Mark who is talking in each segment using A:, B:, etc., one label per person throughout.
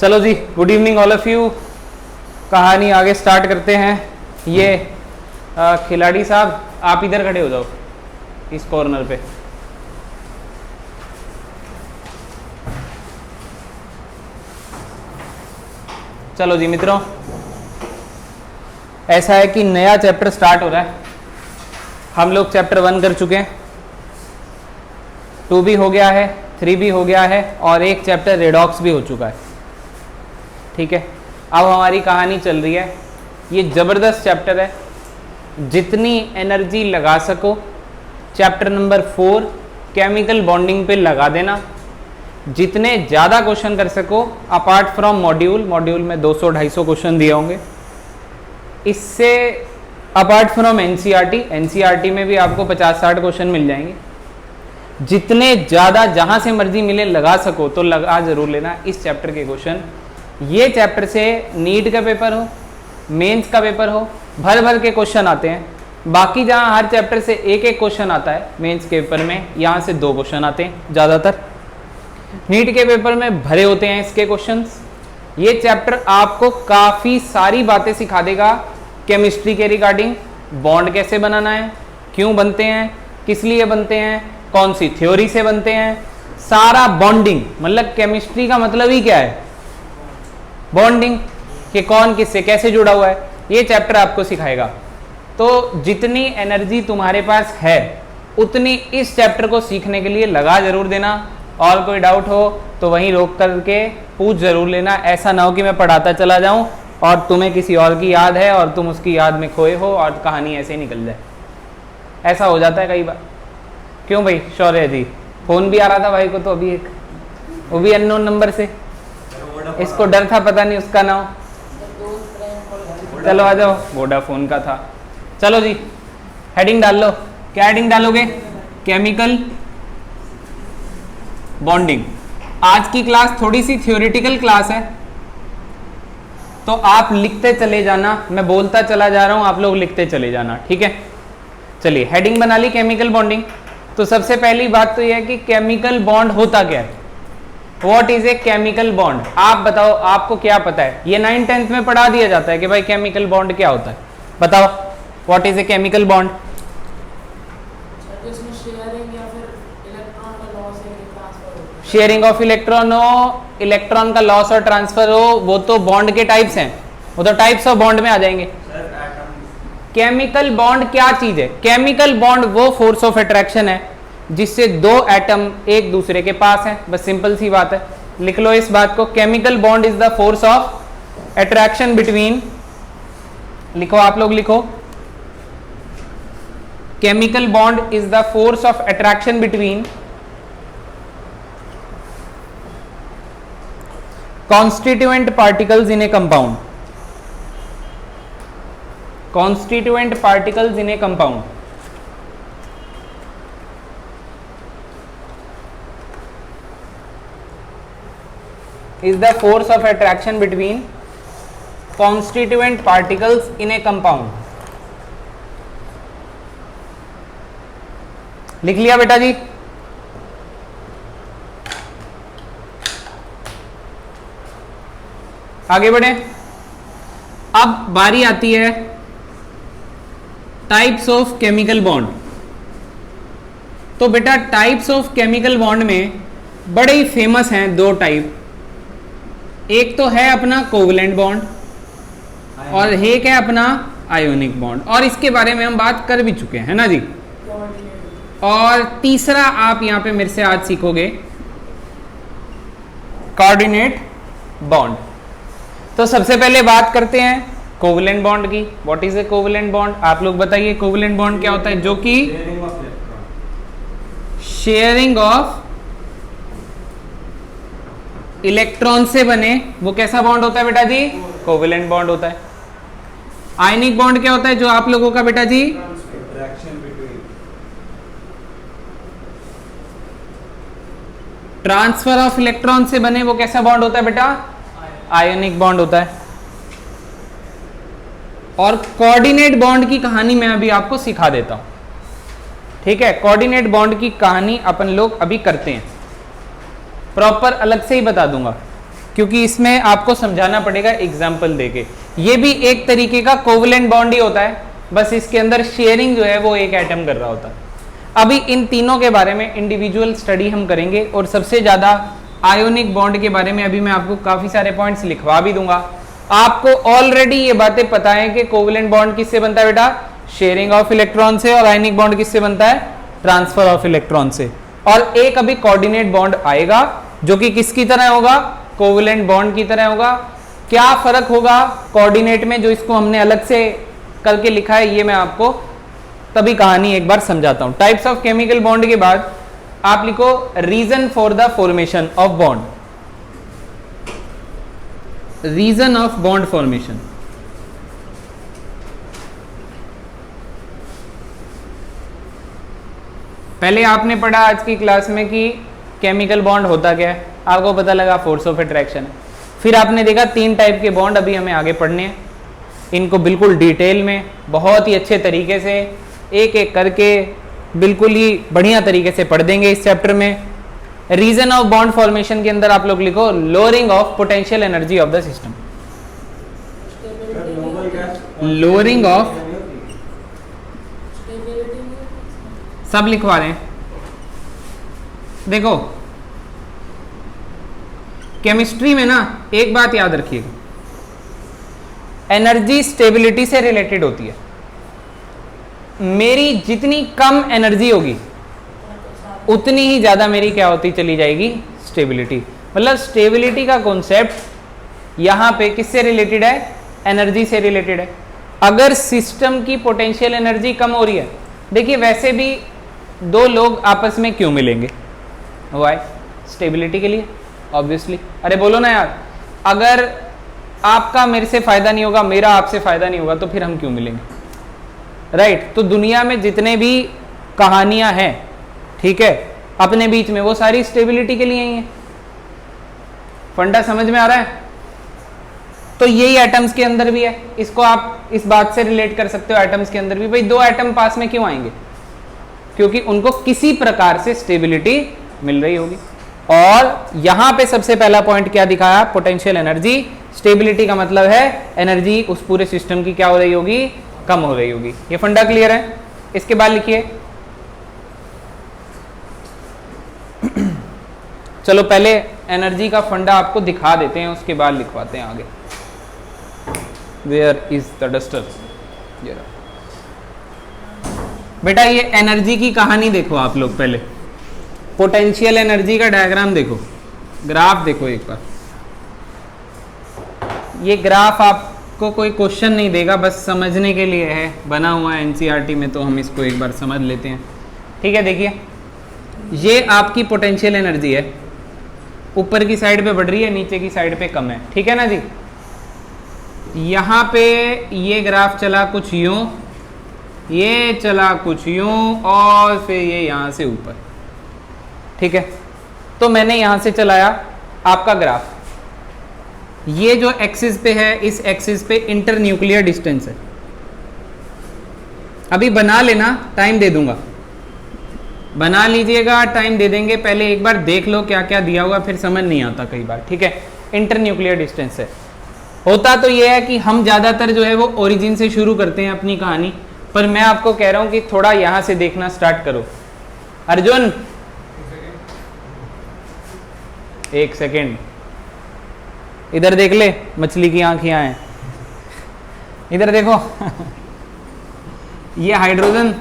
A: चलो जी, good evening all of you. कहानी आगे स्टार्ट करते हैं। ये खिलाड़ी साहब आप इधर खड़े हो जाओ इस कॉर्नर पे। चलो जी मित्रों, ऐसा है कि नया चैप्टर स्टार्ट हो रहा है। हम लोग चैप्टर 1 कर चुके हैं, 2 भी हो गया है, 3 भी हो गया है और एक चैप्टर रेडॉक्स भी हो चुका है। ठीक है, अब हमारी कहानी चल रही है। ये ज़बरदस्त चैप्टर है, जितनी एनर्जी लगा सको चैप्टर नंबर 4 केमिकल बॉन्डिंग पे लगा देना। जितने ज़्यादा क्वेश्चन कर सको अपार्ट फ्रॉम मॉड्यूल में 200-250 क्वेश्चन दिए होंगे। इससे अपार्ट फ्रॉम एनसीईआरटी में भी आपको 50-60 क्वेश्चन मिल जाएंगे। जितने ज़्यादा जहाँ से मर्जी मिले लगा सको तो लगा ज़रूर लेना इस चैप्टर के क्वेश्चन। ये चैप्टर से नीट का पेपर हो, मेंस का पेपर हो, भर भर के क्वेश्चन आते हैं। बाकी जहाँ हर चैप्टर से एक एक क्वेश्चन आता है मेंस के पेपर में, यहाँ से 2 क्वेश्चन आते हैं ज़्यादातर। नीट के पेपर में भरे होते हैं इसके क्वेश्चंस। ये चैप्टर आपको काफ़ी सारी बातें सिखा देगा केमिस्ट्री के रिगार्डिंग। बॉन्ड कैसे बनाना है, क्यों बनते हैं, किस लिए बनते हैं, कौन सी थ्योरी से बनते हैं, सारा बॉन्डिंग। मतलब केमिस्ट्री का मतलब ही क्या है, बॉन्डिंग, कि कौन किससे कैसे जुड़ा हुआ है, ये चैप्टर आपको सिखाएगा। तो जितनी एनर्जी तुम्हारे पास है उतनी इस चैप्टर को सीखने के लिए लगा जरूर देना। और कोई डाउट हो तो वहीं रोक करके पूछ जरूर लेना। ऐसा ना हो कि मैं पढ़ाता चला जाऊं और तुम्हें किसी और की याद है और तुम उसकी याद में खोए हो और कहानी ऐसे ही निकल जाए। ऐसा हो जाता है कई बार। क्यों भाई शौर्य जी, फ़ोन भी आ रहा था भाई को तो अभी एक, वो भी अननोन नंबर से। इसको डर था पता नहीं उसका नाम। चलो आ जाओ, वोडाफोन का था। चलो जी हेडिंग डाल लो। क्या हेडिंग डालोगे? Chemical bonding. आज की क्लास थोड़ी सी थ्योरेटिकल क्लास है, तो आप लिखते चले जाना, मैं बोलता चला जा रहा हूं, आप लोग लिखते चले जाना। ठीक है, चलिए हेडिंग बना ली केमिकल बॉन्डिंग। तो सबसे पहली बात तो यह है कि केमिकल बॉन्ड होता क्या है। What is a chemical bond? आप बताओ, आपको क्या पता है? ये 9th-10th में पढ़ा दिया जाता है कि भाई केमिकल बॉन्ड क्या होता है। बताओ what is a chemical bond? Sharing of electron हो, इलेक्ट्रॉन का लॉस और ट्रांसफर हो, वो तो बॉन्ड के टाइप्स हैं, वो तो टाइप्स ऑफ बॉन्ड में आ जाएंगे। केमिकल बॉन्ड क्या चीज है? केमिकल बॉन्ड वो फोर्स ऑफ अट्रैक्शन है जिससे 2 एटम एक दूसरे के पास हैं। बस सिंपल सी बात है, लिख लो इस बात को। Chemical bond is the force of attraction between, लिखो आप लोग लिखो, chemical bond is the force of attraction between constituent particles in a compound. Constituent particles in a compound is the force of attraction between constituent particles in a compound. लिख लिया बेटा जी? आगे बढ़े। अब बारी आती है टाइप्स ऑफ केमिकल बॉन्ड। तो बेटा टाइप्स ऑफ केमिकल बॉन्ड में बड़े ही फेमस हैं 2 टाइप। एक तो है अपना कोवलेंट बॉन्ड और एक है अपना आयोनिक बॉन्ड, और इसके बारे में हम बात कर भी चुके हैं ना जी। और तीसरा आप यहां पे मेरे से आज सीखोगे कोऑर्डिनेट बॉन्ड। तो सबसे पहले बात करते हैं कोवलेंट बॉन्ड की। What is a covalent bond? आप लोग बताइए कोवलेंट बॉन्ड क्या होता है? जो कि शेयरिंग ऑफ इलेक्ट्रॉन से बने, वो कैसा बॉन्ड होता है बेटा जी? कोवलेंट बॉन्ड होता है। आयनिक बॉन्ड क्या होता है जो आप लोगों का बेटा जी? ट्रांसफर ऑफ इलेक्ट्रॉन से बने, वो कैसा बॉन्ड होता है बेटा? आयोनिक बॉन्ड होता है। और कोऑर्डिनेट बॉन्ड की कहानी मैं अभी आपको सिखा देता हूं। ठीक है, कोऑर्डिनेट बॉन्ड की कहानी अपन लोग अभी करते हैं, प्रॉपर अलग से ही बता दूंगा। क्योंकि इसमें आपको समझाना पड़ेगा एग्जाम्पल देके। ये भी एक तरीके का कोवलेंट बॉन्ड ही होता है, बस इसके अंदर शेयरिंग जो है वो एक एटम कर रहा होता है। अभी इन तीनों के बारे में इंडिविजुअल स्टडी हम करेंगे, और सबसे ज़्यादा आयोनिक बॉन्ड के बारे में अभी मैं आपको काफ़ी सारे पॉइंट्स लिखवा भी दूंगा। आपको ऑलरेडी ये बातें पता है कि कोवलेंट बॉन्ड किससे बनता है बेटा, शेयरिंग ऑफ इलेक्ट्रॉन से, और आयनिक बॉन्ड किससे बनता है, ट्रांसफर ऑफ इलेक्ट्रॉन से। और एक अभी कोऑर्डिनेट बॉन्ड आएगा जो कि किसकी तरह होगा, कोवलेंट बॉन्ड की तरह होगा। क्या फर्क होगा कोऑर्डिनेट में, जो इसको हमने अलग से करके लिखा है, ये मैं आपको तभी कहानी एक बार समझाता हूं। टाइप्स ऑफ केमिकल बॉन्ड के बाद आप लिखो reason for the formation of bond, reason of bond formation. पहले आपने पढ़ा आज की क्लास में कि केमिकल बॉन्ड होता क्या है, आपको पता लगा फोर्स ऑफ अट्रैक्शन है। फिर आपने देखा 3 टाइप के बॉन्ड अभी हमें आगे पढ़ने हैं, इनको बिल्कुल डिटेल में बहुत ही अच्छे तरीके से एक एक करके बिल्कुल ही बढ़िया तरीके से पढ़ देंगे इस चैप्टर में। रीजन ऑफ बॉन्ड फॉर्मेशन के अंदर आप लोग लिखो lowering of potential energy of the system, lowering of, सब लिखवा रहे हैं। देखो केमिस्ट्री में ना एक बात याद रखिएगा, एनर्जी स्टेबिलिटी से रिलेटेड होती है। मेरी जितनी कम एनर्जी होगी उतनी ही ज्यादा मेरी क्या होती चली जाएगी, स्टेबिलिटी। मतलब स्टेबिलिटी का कॉन्सेप्ट यहां पे किससे रिलेटेड है, एनर्जी से रिलेटेड है। अगर सिस्टम की पोटेंशियल एनर्जी कम हो रही है, देखिए वैसे भी 2 लोग आपस में क्यों मिलेंगे, वाई, स्टेबिलिटी के लिए ऑब्वियसली। अरे बोलो ना यार, अगर आपका मेरे से फायदा नहीं होगा, मेरा आपसे फायदा नहीं होगा, तो फिर हम क्यों मिलेंगे, राइट। तो दुनिया में जितने भी कहानियां हैं, ठीक है, अपने बीच में, वो सारी स्टेबिलिटी के लिए ही है। फंडा समझ में आ रहा है। तो यही एटम्स के अंदर भी है, इसको आप इस बात से रिलेट कर सकते हो। एटम्स के अंदर भी भाई 2 एटम पास में क्यों आएंगे, क्योंकि उनको किसी प्रकार से स्टेबिलिटी मिल रही होगी। और यहां पे सबसे पहला पॉइंट क्या दिखाया, पोटेंशियल एनर्जी। स्टेबिलिटी का मतलब है एनर्जी उस पूरे सिस्टम की क्या हो रही होगी, कम हो रही होगी। ये फंडा क्लियर है। इसके बाद लिखिए, चलो पहले एनर्जी का फंडा आपको दिखा देते हैं, उसके बाद लिखवाते हैं आगे। वेयर इज द डस्टर, बेटा ये एनर्जी की कहानी देखो आप लोग। पहले पोटेंशियल एनर्जी का डायग्राम देखो, ग्राफ देखो एक बार। ये ग्राफ आपको कोई क्वेश्चन नहीं देगा, बस समझने के लिए है, बना हुआ है एनसीईआरटी में, तो हम इसको एक बार समझ लेते हैं। ठीक है, देखिए ये आपकी पोटेंशियल एनर्जी है, ऊपर की साइड पे बढ़ रही है, नीचे की साइड पे कम है, ठीक है ना जी। यहाँ पे ये ग्राफ चला कुछ यूं, ये चला कुछ यूं, और फिर ये यहाँ से ऊपर, ठीक है। तो मैंने यहाँ से चलाया आपका ग्राफ, ये जो एक्सिस पे है, इस एक्सिस पे इंटर न्यूक्लियर डिस्टेंस है। अभी बना लेना, टाइम दे दूंगा, बना लीजिएगा, टाइम दे देंगे। पहले एक बार देख लो क्या क्या दिया हुआ, फिर समझ नहीं आता कई बार, ठीक है। इंटर न्यूक्लियर डिस्टेंस है। होता तो ये है कि हम ज़्यादातर जो है वो ओरिजिन से शुरू करते हैं अपनी कहानी, पर मैं आपको कह रहा हूं कि थोड़ा यहां से देखना स्टार्ट करो। अर्जुन एक सेकेंड, इधर देख ले, मछली की आंख यहाँ है, इधर देखो ये हाइड्रोजन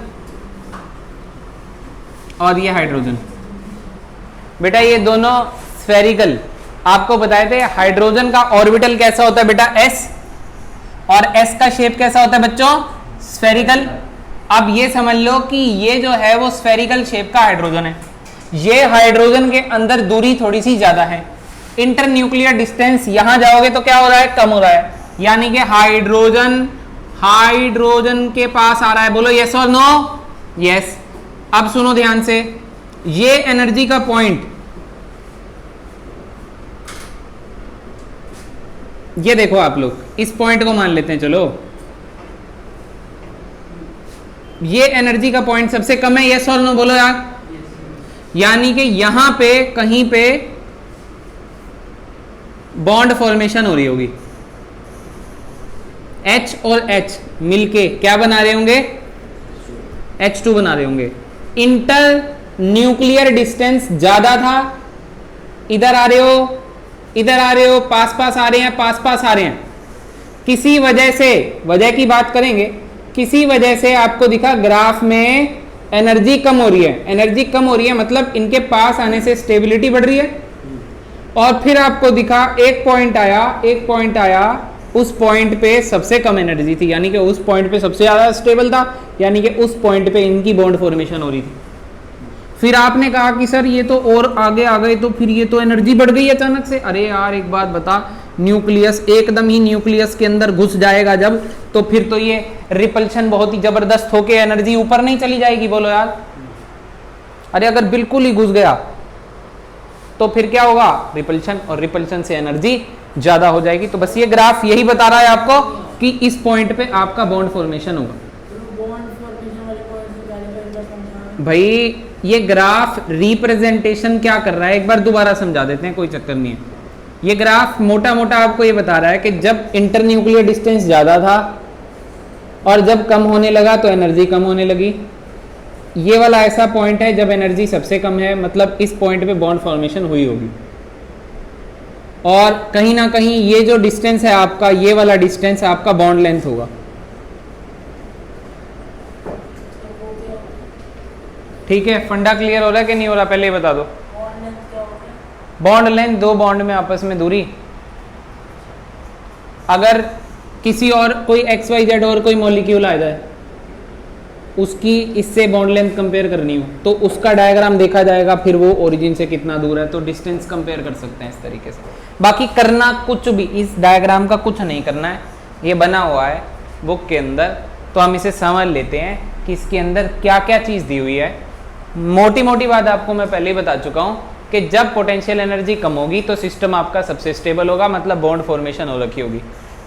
A: और ये हाइड्रोजन, बेटा ये दोनों स्फेरिकल। आपको बताए थे हाइड्रोजन का ऑर्बिटल कैसा होता है बेटा, एस, और एस का शेप कैसा होता है बच्चों, स्फेरिकल। अब ये समझ लो कि ये जो है वो स्फेरिकल शेप का हाइड्रोजन है, ये हाइड्रोजन के अंदर दूरी थोड़ी सी ज्यादा है। इंटर न्यूक्लियर डिस्टेंस यहां जाओगे तो क्या हो रहा है, कम हो रहा है, यानी कि हाइड्रोजन के पास आ रहा है। बोलो यस और नो, यस। अब सुनो ध्यान से, ये एनर्जी का पॉइंट, ये देखो आप लोग, इस पॉइंट को मान लेते हैं, चलो ये एनर्जी का पॉइंट सबसे कम है, यस और नो बोलो यार। यानी कि यहां पे कहीं पे बॉन्ड फॉर्मेशन हो रही होगी, H और H मिलके क्या बना रहे होंगे, H2 बना रहे होंगे। इंटर न्यूक्लियर डिस्टेंस ज्यादा था, इधर आ रहे हो, इधर आ रहे हो, पास पास आ रहे हैं, पास पास आ रहे हैं, किसी वजह से, वजह की बात करेंगे, किसी वजह से आपको दिखा ग्राफ में एनर्जी कम हो रही है, एनर्जी कम हो रही है मतलब इनके पास आने से स्टेबिलिटी बढ़ रही है, और फिर आपको दिखा एक पॉइंट आया, एक पॉइंट आया, उस पॉइंट पे सबसे कम एनर्जी थी, यानी कि उस पॉइंट पे सबसे ज्यादा स्टेबल था, यानी कि उस पॉइंट पे इनकी बॉन्ड फॉर्मेशन हो रही थी। फिर आपने कहा कि सर ये तो और आगे आ गए, तो फिर ये तो एनर्जी बढ़ गई अचानक से। अरे यार एक बात बता, न्यूक्लियस एकदम ही न्यूक्लियस के अंदर घुस जाएगा जब, तो फिर तो ये रिपल्शन बहुत ही जबरदस्त होके एनर्जी ऊपर नहीं चली जाएगी, बोलो यार। अरे अगर बिल्कुल ही घुस गया तो फिर क्या होगा, रिपल्शन, और रिपल्शन से एनर्जी ज्यादा हो जाएगी। तो बस ये ग्राफ यही बता रहा है आपको कि इस पॉइंट पे आपका बॉन्ड फॉर्मेशन होगा। भाई ये ग्राफ रिप्रेजेंटेशन क्या कर रहा है, एक बार दोबारा समझा देते हैं, कोई चक्कर नहीं है। ये ग्राफ मोटा मोटा आपको ये बता रहा है कि जब इंटरन्यूक्लियर डिस्टेंस ज्यादा था और जब कम होने लगा तो एनर्जी कम होने लगी। ये वाला ऐसा पॉइंट है जब एनर्जी सबसे कम है, मतलब इस पॉइंट पे बॉन्ड फॉर्मेशन हुई होगी। और कहीं ना कहीं ये जो डिस्टेंस है आपका, ये वाला डिस्टेंस आपका बॉन्ड लेंथ होगा। ठीक है, फंडा क्लियर हो रहा है कि नहीं हो रहा, पहले ही बता दो। बॉन्ड लेंथ, दो बॉन्ड में आपस में दूरी। अगर किसी और कोई XYZ और कोई मॉलिक्यूल आ जाए, उसकी इससे बॉन्ड लेंथ कंपेयर करनी हो तो उसका डायग्राम देखा जाएगा, फिर वो ओरिजिन से कितना दूर है, तो डिस्टेंस कंपेयर कर सकते हैं इस तरीके से। बाकी करना कुछ भी, इस डायग्राम का कुछ नहीं करना है, ये बना हुआ है बुक के अंदर, तो हम इसे समझ लेते हैं कि इसके अंदर क्या क्या चीज़ दी हुई है। मोटी मोटी बात आपको मैं पहले ही बता चुका हूँ कि जब पोटेंशियल एनर्जी कम होगी तो सिस्टम आपका सबसे स्टेबल होगा, मतलब बॉन्ड फॉर्मेशन हो रखी होगी।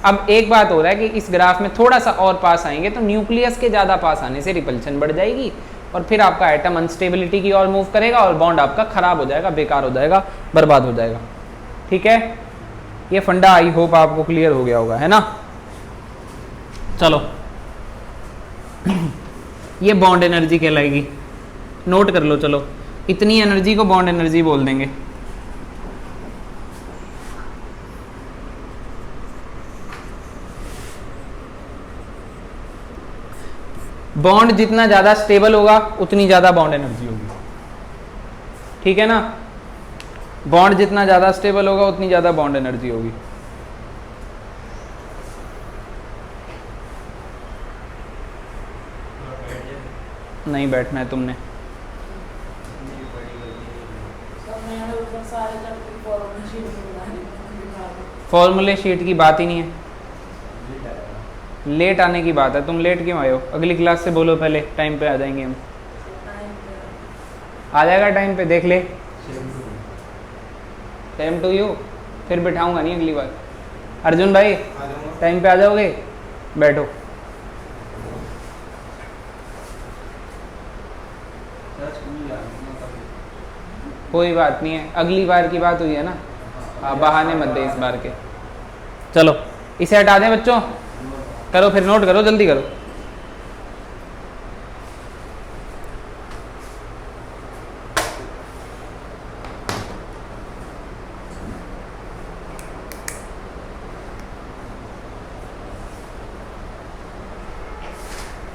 A: अब एक बात हो रहा है कि इस ग्राफ में थोड़ा सा और पास आएंगे तो न्यूक्लियस के ज़्यादा पास आने से रिपल्शन बढ़ जाएगी, और फिर आपका एटम अनस्टेबिलिटी की ओर मूव करेगा और बॉन्ड आपका खराब हो जाएगा, बेकार हो जाएगा, बर्बाद हो जाएगा। ठीक है, ये फंडा आई होप आपको क्लियर हो गया होगा, है ना। चलो ये बॉन्ड एनर्जी कहलाएगी, नोट कर लो। चलो इतनी एनर्जी को बॉन्ड एनर्जी बोल देंगे। बॉन्ड जितना ज्यादा स्टेबल होगा उतनी ज्यादा बॉन्ड एनर्जी होगी, ठीक है ना। बॉन्ड जितना ज्यादा स्टेबल होगा उतनी ज्यादा बॉन्ड एनर्जी होगी। नहीं बैठना है तुमने, फॉर्मूले शीट की बात ही नहीं है, लेट आने की बात है। तुम लेट क्यों आए हो, अगली क्लास से बोलो पहले, टाइम पे आ जाएंगे हम। आ जाएगा टाइम पे, देख ले। सेम टू यू, फिर बिठाऊंगा नहीं अगली बार। अर्जुन भाई टाइम पे आ जाओगे, बैठो। कोई बात नहीं है, अगली बार की बात हुई है ना, बहाने मत दे इस बार के। चलो इसे हटा दें बच्चों, करो फिर, नोट करो, जल्दी करो।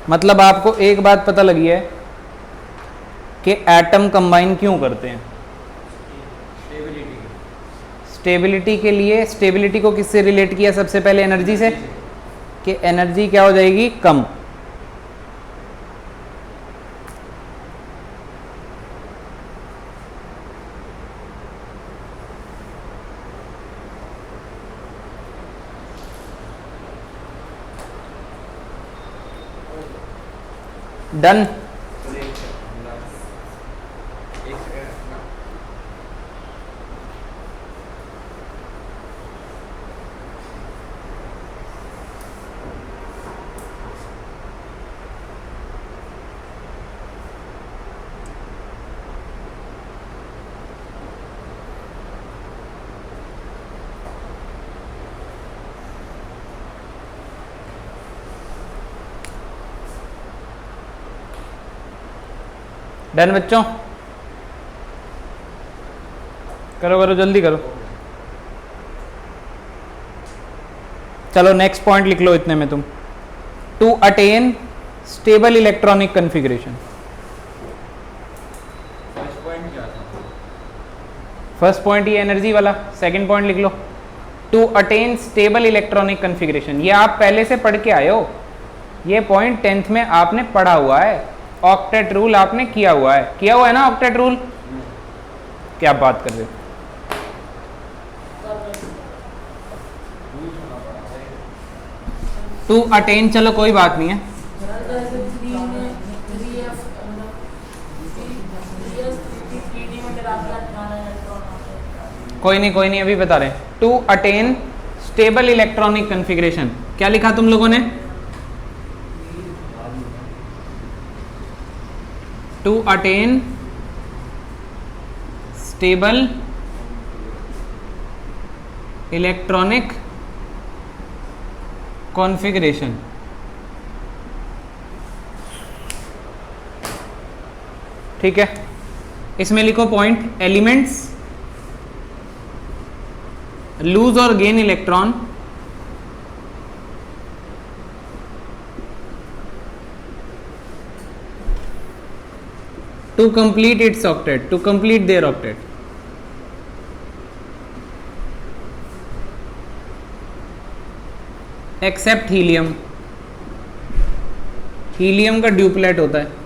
A: मतलब आपको एक बात पता लगी है कि एटम कंबाइन क्यों करते हैं। स्टेबिलिटी के लिए। स्टेबिलिटी को किससे रिलेट किया सबसे पहले, एनर्जी से, कि एनर्जी क्या हो जाएगी, कम। डन। डन बच्चों, करो करो जल्दी करो। चलो नेक्स्ट पॉइंट लिख लो इतने में तुम। To attain stable electronic configuration. First point ये एनर्जी वाला, सेकंड पॉइंट लिख लो to attain stable electronic configuration. ये आप पहले से पढ़ के आए हो, ये पॉइंट 10th में आपने पढ़ा हुआ है, ऑक्टेट रूल आपने किया हुआ है ना ऑक्टेट रूल। क्या बात कर रहे हो? टू अटेन, चलो कोई बात नहीं है, कोई नहीं अभी बता रहे हैं। To attain stable electronic configuration, क्या लिखा तुम लोगों ने? To attain stable electronic configuration. ठीक है, इसमें लिखो पॉइंट, एलिमेंट्स लूज और gain electron to complete its octet, to complete their octet. Except helium, helium का ड्यूप्लेट होता है।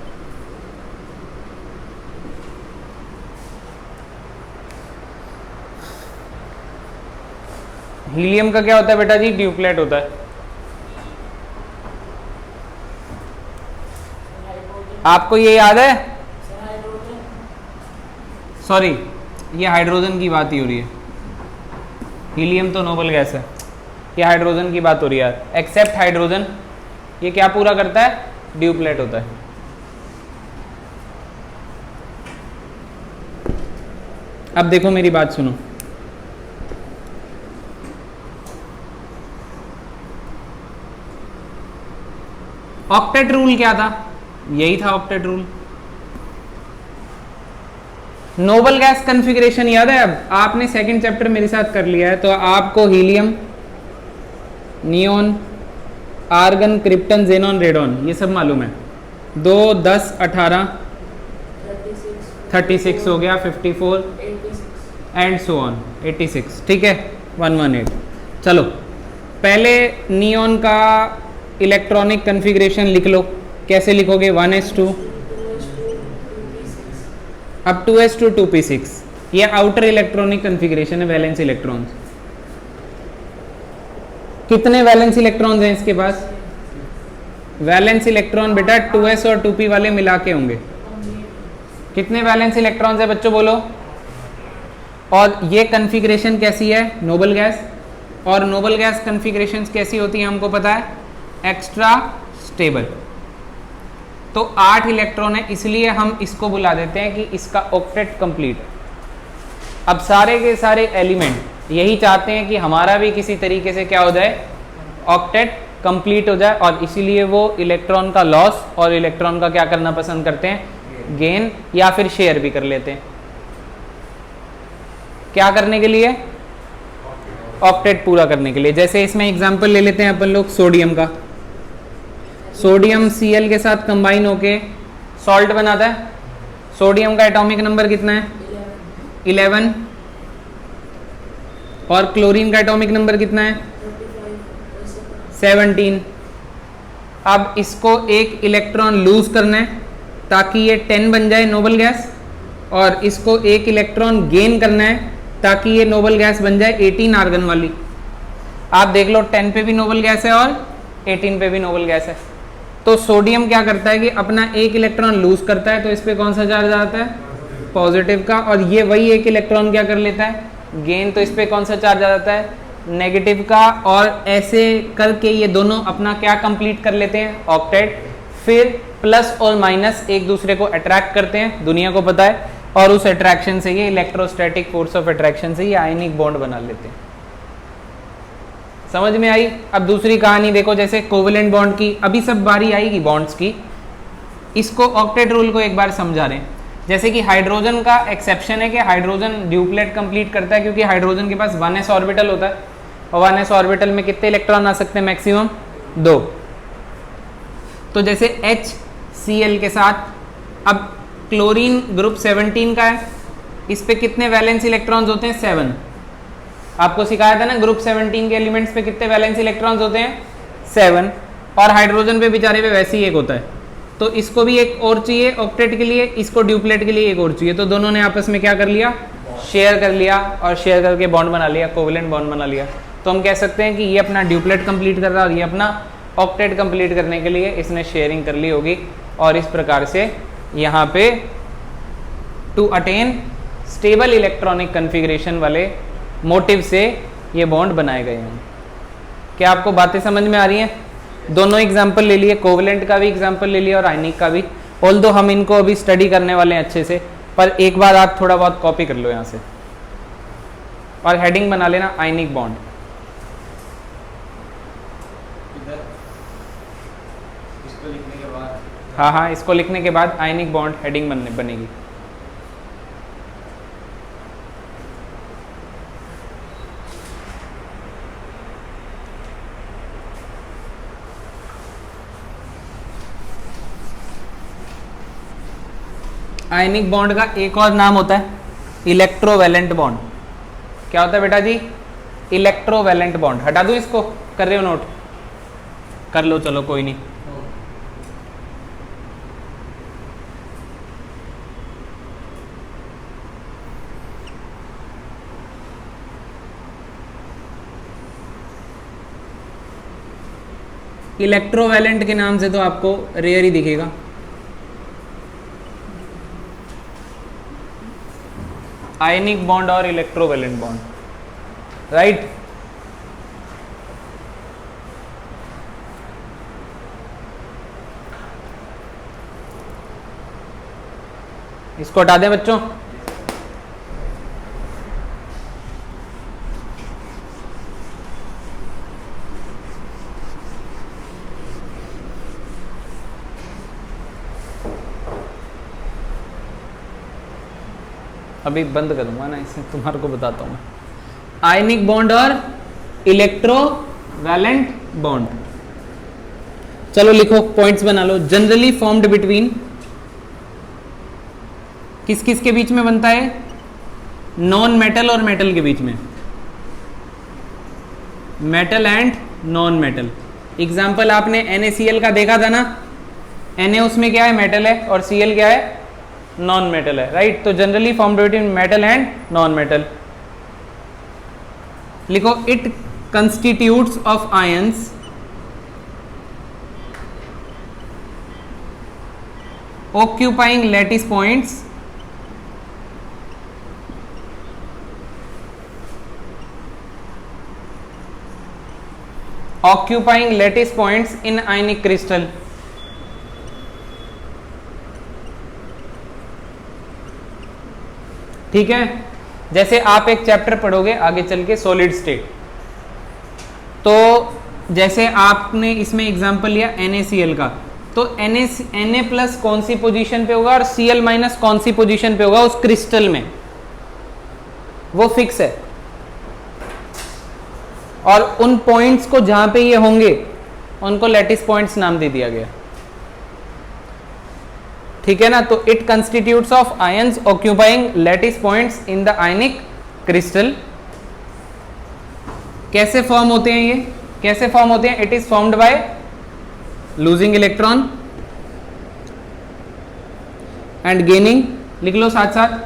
A: हीलियम का क्या होता है बेटा जी? ड्यूप्लेट होता है। आपको ये याद है? सॉरी, ये हाइड्रोजन की बात ही हो रही है, हीलियम तो नोबल गैस है, ये हाइड्रोजन की बात हो रही है। एक्सेप्ट हाइड्रोजन, ये क्या पूरा करता है? ड्यूप्लेट होता है। अब देखो मेरी बात सुनो, ऑक्टेट रूल क्या था? यही था octet rule. Noble gas configuration याद है? अब आपने सेकंड चैप्टर मेरे साथ कर लिया है, तो आपको helium, neon, argon, krypton, xenon, radon ये सब मालूम है। 2, 10, 18, 36 हो गया, 54 एंड सो ऑन 86। ठीक है, 118। चलो पहले नियोन का इलेक्ट्रॉनिक कॉन्फ़िगरेशन लिख लो। कैसे लिखोगे? 1s2, अब 2s2 2p6, ये आउटर इलेक्ट्रॉनिक कॉन्फ़िगरेशन है, वैलेंस इलेक्ट्रॉन्स। कितने वैलेंस इलेक्ट्रॉन्स हैं इसके पास? वैलेंस इलेक्ट्रॉन बेटा 2s और 2p वाले मिला के होंगे। कितने वैलेंस इलेक्ट्रॉन्स है बच्चों बोलो? और ये कॉन्फ़िगरेशन कैसी है? Noble gas. और नोबल गैस कॉन्फ़िगरेशंस कैसी होती हैं हमको पता है? Extra stable. तो 8 इलेक्ट्रॉन है, इसलिए हम इसको बुला देते हैं कि इसका ऑक्टेट कंप्लीट। अब सारे के सारे एलिमेंट यही चाहते हैं कि हमारा भी किसी तरीके से क्या हो जाए? ऑक्टेट कंप्लीट हो जाए, और इसीलिए वो इलेक्ट्रॉन का लॉस और इलेक्ट्रॉन का क्या करना पसंद करते हैं? गेन, या फिर शेयर भी कर लेते हैं। क्या करने के लिए? ऑक्टेट पूरा करने के लिए। जैसे इसमें एग्जांपल ले लेते हैं अपन लोग सोडियम का। सोडियम Cl के साथ कंबाइन होके सॉल्ट बनाता है। सोडियम का एटॉमिक नंबर कितना है? 11। और क्लोरीन का एटॉमिक नंबर कितना है? 17। अब इसको एक इलेक्ट्रॉन लूज करना है ताकि ये 10 बन जाए नोबल गैस, और इसको एक इलेक्ट्रॉन गेन करना है ताकि ये नोबल गैस बन जाए 18 आर्गन वाली। आप देख लो 10 पे भी नोबल गैस है और 18 पे भी नोबल गैस है। तो सोडियम क्या करता है कि अपना एक इलेक्ट्रॉन लूज करता है, तो इस पे कौन सा चार्ज आता है? पॉजिटिव का। और ये वही एक इलेक्ट्रॉन क्या कर लेता है? गेन। तो इस पे कौन सा चार्ज आ जाता है? नेगेटिव का। और ऐसे करके ये दोनों अपना क्या कंप्लीट कर लेते हैं? ऑक्टेट। फिर प्लस और माइनस एक दूसरे को अट्रैक्ट करते हैं, दुनिया को पता है, और उस अट्रैक्शन से ये इलेक्ट्रोस्टैटिक फोर्स ऑफ अट्रैक्शन से ये आयनिक बॉन्ड बना लेते हैं। समझ में आई? अब दूसरी कहानी देखो, जैसे कोवेलेंट बॉन्ड की, अभी सब बारी आएगी बॉन्ड्स की। इसको ऑक्टेट रूल को एक बार समझा रहे हैं। जैसे कि हाइड्रोजन का एक्सेप्शन है कि हाइड्रोजन ड्यूप्लेट कंप्लीट करता है, क्योंकि हाइड्रोजन के पास 1s ऑर्बिटल होता है, और 1s ऑर्बिटल में कितने इलेक्ट्रॉन आ सकते हैं? मैक्सिमम 2। तो जैसे HCl के साथ अब क्लोरीन ग्रुप 17 का है, इस पे कितने वैलेंस इलेक्ट्रॉन्स होते हैं? 7। आपको सिखाया था ना ग्रुप 17 के एलिमेंट्स पे कितने वैलेंस इलेक्ट्रॉन्स होते हैं? 7। और हाइड्रोजन पे बेचारे पे वैसे ही एक होता है, तो इसको भी एक और चाहिए ऑक्टेट के लिए, इसको ड्यूप्लेट के लिए एक और चाहिए, तो दोनों ने आपस में क्या कर लिया? शेयर कर लिया, और शेयर करके बॉन्ड बना लिया, कोवेलेंट बॉन्ड बना लिया। तो हम कह सकते हैं कि ये अपना ड्यूप्लेट कंप्लीट कर रहा है और ये अपना ऑक्टेट कंप्लीट करने के लिए इसने शेयरिंग कर ली होगी, और इस प्रकार से यहाँ पे to attain stable electronic configuration वाले मोटिव से ये बॉन्ड बनाए गए हैं। क्या आपको बातें समझ में आ रही हैं? दोनों एग्जाम्पल ले लिए, कोवेलेंट का भी एग्जाम्पल ले लिया और आयनिक का भी, ऑल्दो हम इनको अभी स्टडी करने वाले हैं अच्छे से, पर एक बार आप थोड़ा बहुत कॉपी कर लो यहाँ से और हेडिंग बना लेना आयनिक बॉन्ड। हाँ, इसको लिखने के बाद आयनिक बॉन्ड हेडिंग बनेगी। आयनिक बॉन्ड का एक और नाम होता है इलेक्ट्रोवैलेंट बॉन्ड। क्या होता है बेटा जी? Electrovalent bond. हटा दूं इसको? कर रहे हो नोट? कर लो, चलो कोई नहीं। इलेक्ट्रोवैलेंट के नाम से तो आपको रेयर ही दिखेगा। आयनिक बॉन्ड और इलेक्ट्रोवैलेंट बॉन्ड, राइट? इसको हटा दें बच्चों। अभी बंद करूंगा ना, इससे तुम्हारे को बताता हूं मैं। आयनिक बॉन्ड और इलेक्ट्रोवैलेंट बॉन्ड, चलो लिखो, पॉइंट्स बना लो। जनरली फॉर्म्ड बिटवीन, किस किस के बीच में बनता है? नॉन मेटल और मेटल के बीच में, metal and non metal. Example आपने NaCl का देखा था ना, Na उसमें क्या है? मेटल है, और Cl क्या है? नॉन मेटल है, राइट? तो generally formed between metal and non metal. लिखो, it constitutes of ions occupying lattice points in ionic crystal। ठीक है, जैसे आप एक चैप्टर पढ़ोगे आगे चल के सॉलिड स्टेट, तो जैसे आपने इसमें एग्जांपल लिया NaCl का, तो Na प्लस कौन सी पोजीशन पे होगा और Cl माइनस कौन सी पोजीशन पे होगा उस क्रिस्टल में, वो फिक्स है। और उन पॉइंट्स को जहां पे ये होंगे उनको लैटिस पॉइंट्स नाम दे दिया गया। ठीक है ना? तो it constitutes of ions occupying lattice points in the ionic crystal. कैसे फॉर्म होते हैं ये? कैसे फॉर्म होते हैं? It is formed by losing electron and gaining, लिख लो साथ साथ,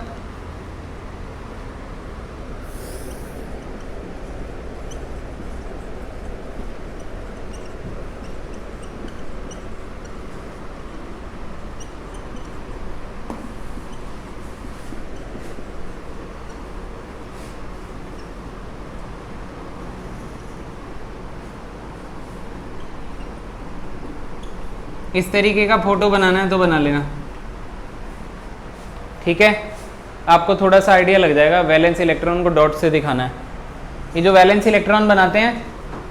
A: इस तरीके का फोटो बनाना है तो बना लेना। ठीक है, आपको थोड़ा सा आइडिया लग जाएगा। वैलेंस इलेक्ट्रॉन को डॉट से दिखाना है। ये जो वैलेंस इलेक्ट्रॉन बनाते हैं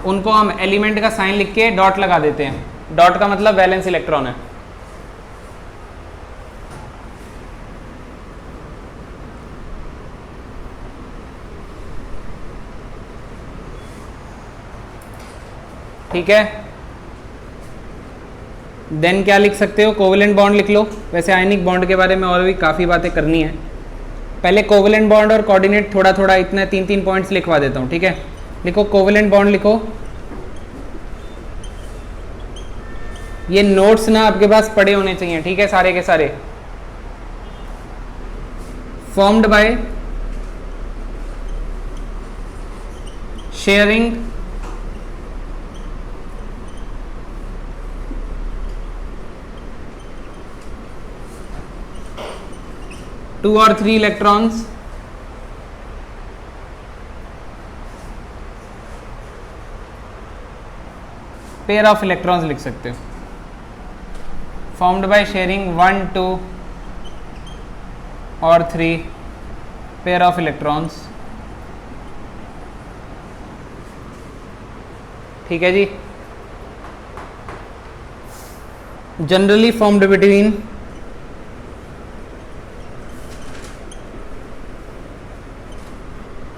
A: उनको हम एलिमेंट का साइन लिख के डॉट लगा देते हैं। डॉट का मतलब वैलेंस इलेक्ट्रॉन है। ठीक है। देन क्या लिख सकते हो, कोवेलेंट बॉन्ड लिख लो। वैसे आयनिक बॉन्ड के बारे में और भी काफ़ी बातें करनी है, पहले कोवेलेंट बॉन्ड और कोऑर्डिनेट थोड़ा थोड़ा इतने 3-3 पॉइंट्स लिखवा देता हूँ, ठीक है। लिखो कोवेलेंट बॉन्ड लिखो। ये नोट्स ना आपके पास पड़े होने चाहिए, ठीक है, सारे के सारे। फॉर्म्ड बाय शेयरिंग टू और 3 इलेक्ट्रॉन्स पेयर ऑफ इलेक्ट्रॉन्स लिख सकते हो। फॉर्म्ड बाय शेयरिंग 1, 2 और 3 पेयर ऑफ इलेक्ट्रॉन्स, ठीक है जी। जनरली फॉर्म्ड बिटवीन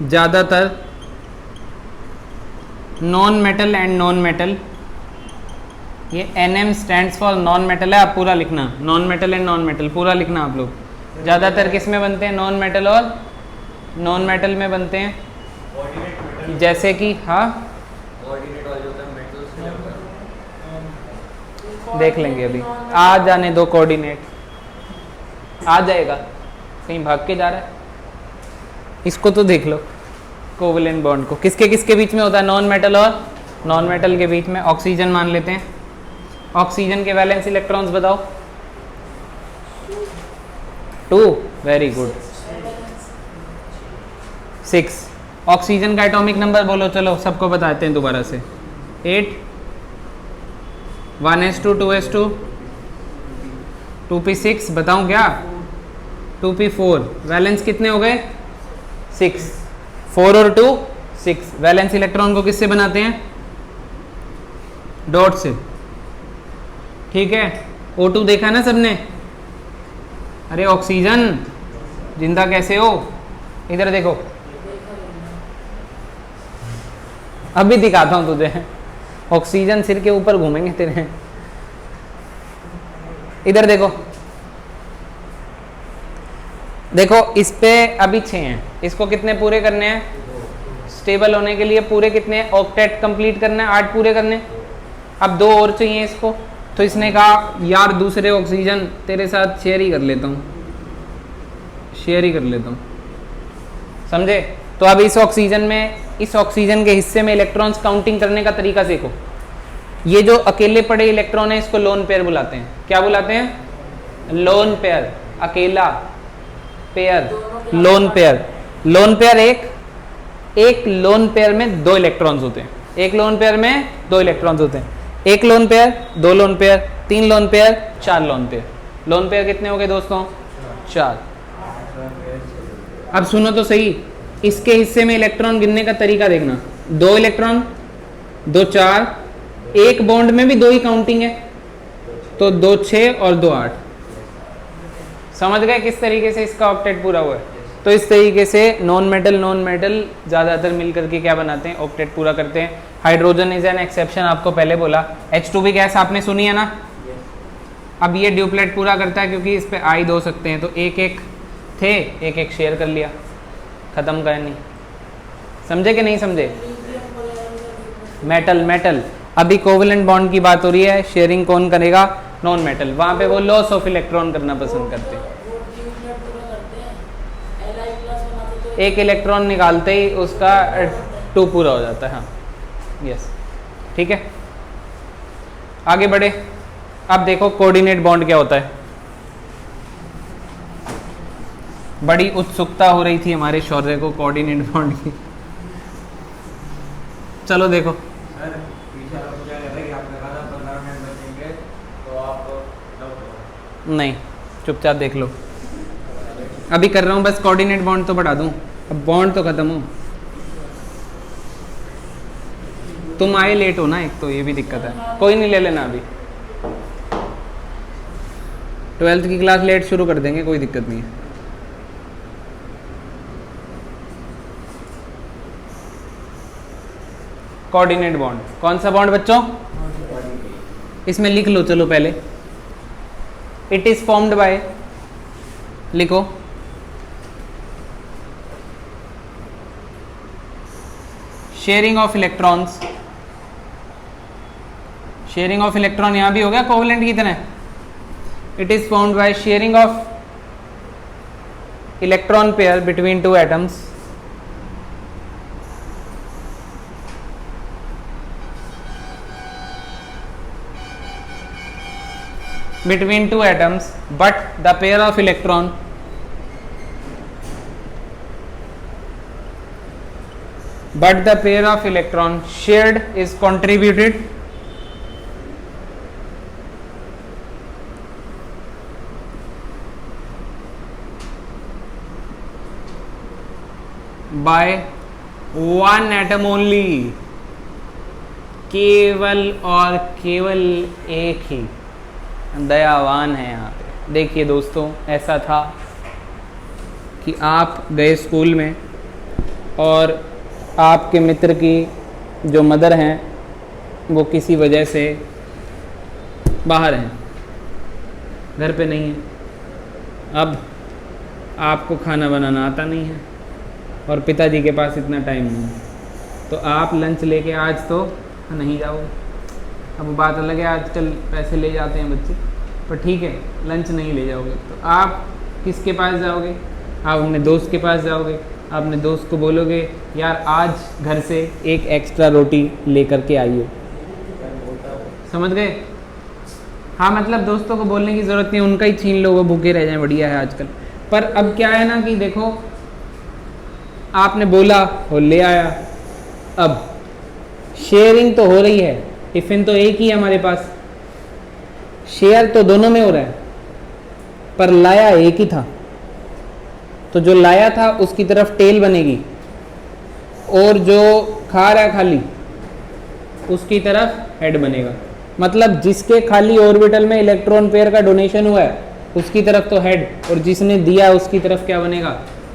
A: ज़्यादातर non metal and non metal. ये NM stands for non metal है, आप पूरा लिखना, non metal and non metal पूरा लिखना आप लोग। ज़्यादातर किस में बनते हैं, नॉन मेटल और नॉन मेटल में बनते हैं, जैसे कि हाँ देख लेंगे अभी, आ जाने दो, कोऑर्डिनेट आ जाएगा, कहीं भाग के जा रहा है, इसको तो देख लो। कोवेलेंट बॉन्ड को किसके किसके बीच में होता है, नॉन मेटल और नॉन मेटल के बीच में। ऑक्सीजन मान लेते हैं, ऑक्सीजन के वैलेंस इलेक्ट्रॉन्स बताओ। 2, वेरी गुड। 6, ऑक्सीजन का एटॉमिक नंबर बोलो, चलो सबको बताते हैं दोबारा से। 8, 1s2 2s2 2p6, बताऊं क्या, 2p4, वैलेंस कितने हो गए, 6, 4 और 2 6। वैलेंस इलेक्ट्रॉन को किससे बनाते हैं, डॉट से, ठीक है। O2 देखा ना सबने, अरे ऑक्सीजन जिंदा कैसे हो, इधर देखो, अभी दिखाता हूं तुझे, ऑक्सीजन सिर के ऊपर घूमेंगे तेरे, इधर देखो, देखो इस पे अभी 6 हैं, इसको कितने पूरे करने हैं, स्टेबल होने के लिए पूरे कितने, ऑक्टेट कंप्लीट करना है, 8 पूरे करने। अब 2 और चाहिए इसको, तो इसने कहा यार दूसरे ऑक्सीजन तेरे साथ शेयर ही कर लेता हूँ, शेयर ही कर लेता हूँ, समझे। तो अब इस ऑक्सीजन में, इस ऑक्सीजन के हिस्से में इलेक्ट्रॉन्स काउंटिंग करने का तरीका सीखो। ये जो अकेले पड़े इलेक्ट्रॉन है इसको लोन पेयर बुलाते हैं, क्या बुलाते हैं, लोन पेयर, अकेला pair, lone pair. Lone pair एक लोन पेयर में 2 इलेक्ट्रॉन्स होते हैं, एक लोन पेयर में 2 इलेक्ट्रॉन्स होते हैं, एक lone pair, 2 lone pair, 3 lone pair, 4 lone pair. Lone pair कितने हो गए दोस्तों, 4। अब सुनो तो सही, इसके हिस्से में इलेक्ट्रॉन गिनने का तरीका देखना, 2 इलेक्ट्रॉन, 2 4, एक बॉन्ड में भी 2 ही काउंटिंग है, तो 2 6 और 2 8। समझ गए किस तरीके से इसका ऑक्टेट पूरा हुआ है। तो इस तरीके से नॉन मेटल ज़्यादातर मिलकर के क्या बनाते हैं, ऑक्टेट पूरा करते हैं। हाइड्रोजन इज एन एक्सेप्शन, आपको पहले बोला। H2 गैस आपने सुनी है ना। अब ये ड्यूप्लेट पूरा करता है क्योंकि इस पे आइड हो सकते हैं, तो एक एक थे, एक एक शेयर कर लिया, ख़त्म कर नहीं। समझे कि नहीं समझे। मेटल अभी कोवेलेंट बॉन्ड की बात हो रही है, शेयरिंग कौन करेगा, नॉन मेटल। वहाँ पे वो लॉस ऑफ इलेक्ट्रॉन करना पसंद करते हैं। एक इलेक्ट्रॉन निकालते ही उसका 2 पूरा हो जाता है। हाँ यस, ठीक है, आगे बढ़े। अब देखो कोऑर्डिनेट बॉन्ड क्या होता है। बड़ी उत्सुकता हो रही थी हमारे शौर्य को कोऑर्डिनेट बॉन्ड की। चलो देखो, नहीं चुपचाप देख लो, अभी कर रहा हूँ बस। कोऑर्डिनेट बॉन्ड तो बढ़ा दूँ, अब बॉन्ड तो खत्म हो। तुम आए लेट हो ना, एक तो ये भी दिक्कत है। कोई नहीं, ले लेना अभी। 12th की क्लास लेट शुरू कर देंगे, कोई दिक्कत नहीं है। Coordinate bond. कौन सा बॉन्ड बच्चों? इसमें लिख लो चलो पहले। इट इज फॉर्म्ड बाय, लिखो, sharing of electrons. Sharing of electron यहां भी हो गया कोवेलेंट की तरह। It is formed by sharing of electron pair between two atoms but the pair of electron shared is contributed by one atom only, केवल और केवल एक ही। दयावान है यहाँ पे। देखिए दोस्तों, ऐसा था कि आप गए स्कूल में और आपके मित्र की जो मदर हैं वो किसी वजह से बाहर हैं, घर पे नहीं है। अब आपको खाना बनाना आता नहीं है और पिताजी के पास इतना टाइम नहीं है, तो आप लंच लेके आज तो नहीं जाओगे। अब बात अलग है, आजकल पैसे ले जाते हैं बच्चे, पर ठीक है लंच नहीं ले जाओगे तो आप किसके पास जाओगे? आप अपने दोस्त के पास जाओगे। आप अपने दोस्त को बोलोगे यार आज घर से एक एक्स्ट्रा रोटी लेकर के आइए। समझ गए? हाँ, मतलब दोस्तों को बोलने की ज़रूरत नहीं, उनका ही छीन लो, वो भूखे रह जाएं, बढ़िया है आजकल। पर अब क्या है ना कि देखो, आपने बोला और ले आया, अब शेयरिंग तो हो रही है, टिफिन तो एक ही है हमारे पास, शेयर तो दोनों में हो रहा है, पर लाया एक ही था। तो जो लाया था उसकी तरफ टेल बनेगी और जो खा रहा है खाली उसकी तरफ हेड बनेगा। मतलब जिसके खाली ऑर्बिटल में इलेक्ट्रॉन पेयर का डोनेशन हुआ है उसकी तरफ तो हेड, और जिसने दिया उसकी तरफ क्या बनेगा?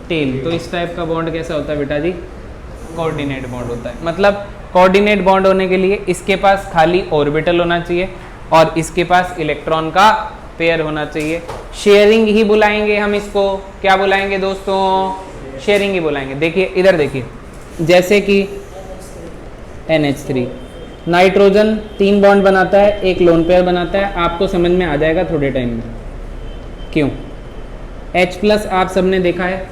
A: टेल। तो इस टाइप का बॉन्ड कैसा होता है बेटा जी? कोऑर्डिनेट बॉन्ड होता है। मतलब कोऑर्डिनेट बॉन्ड होने के लिए इसके पास खाली ऑर्बिटल होना चाहिए और इसके पास इलेक्ट्रॉन का पेयर होना चाहिए। शेयरिंग ही बुलाएंगे हम इसको। क्या बुलाएंगे दोस्तों? शेयरिंग ही बुलाएंगे। देखिए इधर देखिए, जैसे कि NH3 नाइट्रोजन 3 बॉन्ड बनाता है, एक लोन पेयर बनाता है। आपको समझ में आ जाएगा थोड़े टाइम में क्यों। H+ आप सबने देखा है।